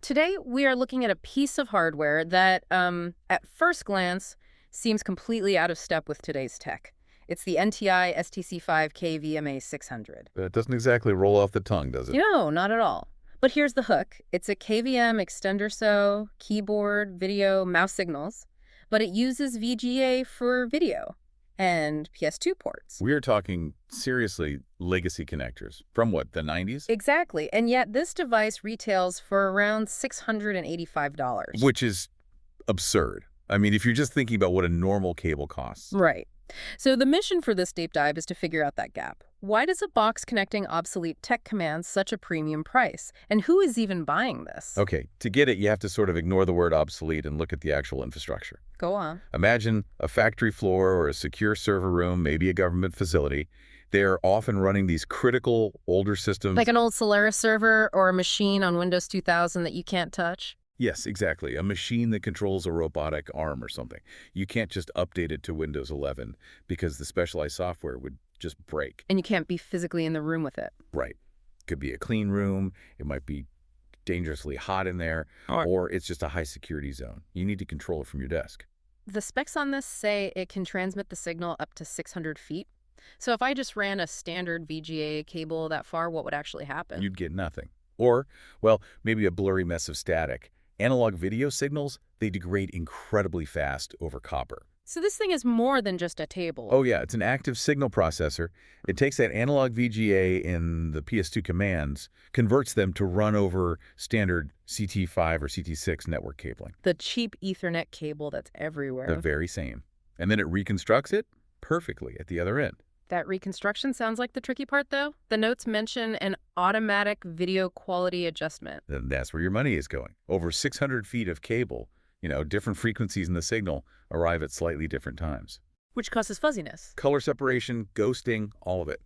Today, we are looking at a piece of hardware that, at first glance, seems completely out of step with today's tech. It's the NTI ST-C5KVMA-600. It doesn't exactly roll off the tongue, does it? No, not at all. But here's the hook. It's a KVM extender SO, keyboard, video, mouse signals, but it uses VGA for video and PS2 ports. We're talking, seriously, legacy connectors. From what, the 90s? Exactly, and yet this device retails for around $685. Which is absurd. I mean, if you're just thinking about what a normal cable costs. Right. So the mission for this deep dive is to figure out that gap. Why does a box connecting obsolete tech command such a premium price? And who is even buying this? Okay, to get it, you have to sort of ignore the word obsolete and look at the actual infrastructure. Go on. Imagine a factory floor or a secure server room, maybe a government facility. They are often running these critical older systems. Like an old Solaris server or a machine on Windows 2000 that you can't touch? Yes, exactly. A machine that controls a robotic arm or something. You can't just update it to Windows 11 because the specialized software would just break. And you can't be physically in the room with it. Right. Could be a clean room. It might be dangerously hot in there, or it's just a high security zone. You need to control it from your desk. The specs on this say it can transmit the signal up to 600 feet. So if I just ran a standard VGA cable that far, what would actually happen? You'd get nothing. Or, well, maybe a blurry mess of static. Analog video signals, they degrade incredibly fast over copper. So this thing is more than just a table. Oh yeah, it's an active signal processor. It takes that analog VGA in the PS2 commands, converts them to run over standard CT5 or CT6 network cabling. The cheap Ethernet cable that's everywhere. The very same. And then it reconstructs it perfectly at the other end. That reconstruction sounds like the tricky part, though. The notes mention an automatic video quality adjustment. Then that's where your money is going. Over 600 feet of cable, different frequencies in the signal arrive at slightly different times. Which causes fuzziness. Color separation, ghosting, all of it.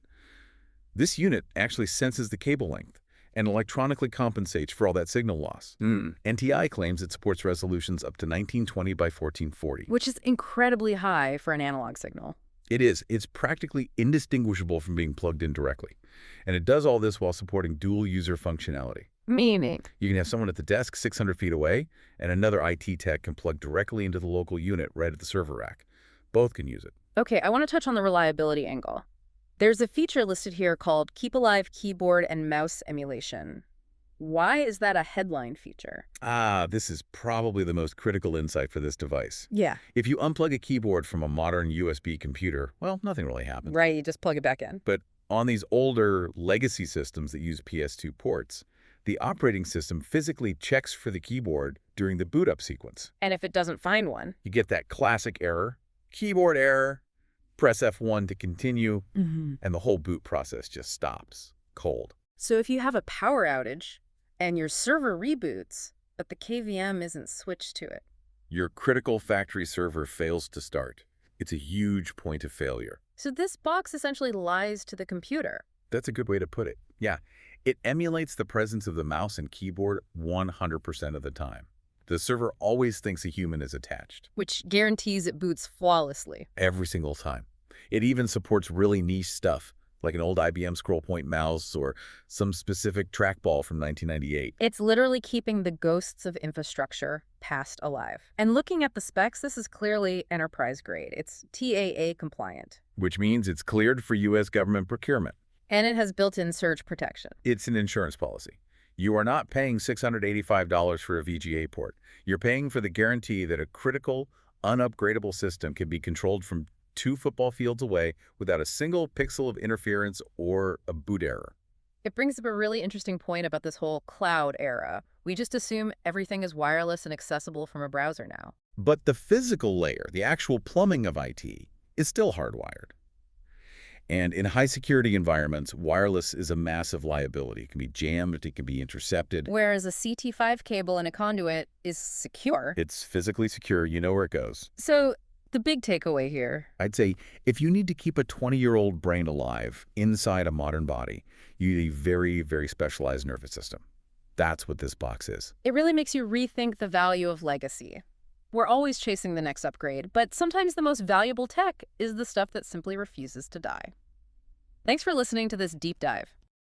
This unit actually senses the cable length and electronically compensates for all that signal loss. NTI claims it supports resolutions up to 1920 by 1440. Which is incredibly high for an analog signal. It is. It's practically indistinguishable from being plugged in directly. And it does all this while supporting dual-user functionality. Meaning? You can have someone at the desk 600 feet away, and another IT tech can plug directly into the local unit right at the server rack. Both can use it. Okay, I want to touch on the reliability angle. There's a feature listed here called Keep Alive Keyboard and Mouse Emulation. Why is that a headline feature? This is probably the most critical insight for this device. Yeah. If you unplug a keyboard from a modern USB computer, well, nothing really happens. Right, you just plug it back in. But on these older legacy systems that use PS2 ports, the operating system physically checks for the keyboard during the boot up sequence. And if it doesn't find one? You get that classic error, keyboard error, press F1 to continue, and the whole boot process just stops, cold. So if you have a power outage, and your server reboots, but the KVM isn't switched to it. Your critical factory server fails to start. It's a huge point of failure. So this box essentially lies to the computer. That's a good way to put it. Yeah, it emulates the presence of the mouse and keyboard 100% of the time. The server always thinks a human is attached. Which guarantees it boots flawlessly. Every single time. It even supports really niche stuff, like an old IBM scroll point mouse or some specific trackball from 1998. It's literally keeping the ghosts of infrastructure past alive. And looking at the specs, this is clearly enterprise grade. It's TAA compliant. Which means it's cleared for U.S. government procurement. And it has built-in surge protection. It's an insurance policy. You are not paying $685 for a VGA port. You're paying for the guarantee that a critical, unupgradable system can be controlled from 2 football fields away without a single pixel of interference or a boot error. It brings up a really interesting point about this whole cloud era. We just assume everything is wireless and accessible from a browser now. But the physical layer, the actual plumbing of IT, is still hardwired. And in high-security environments, wireless is a massive liability. It can be jammed, it can be intercepted. Whereas a CT5 cable in a conduit is secure. It's physically secure, you know where it goes. So the big takeaway here. I'd say if you need to keep a 20-year-old brain alive inside a modern body, you need a very, very specialized nervous system. That's what this box is. It really makes you rethink the value of legacy. We're always chasing the next upgrade, but sometimes the most valuable tech is the stuff that simply refuses to die. Thanks for listening to this deep dive.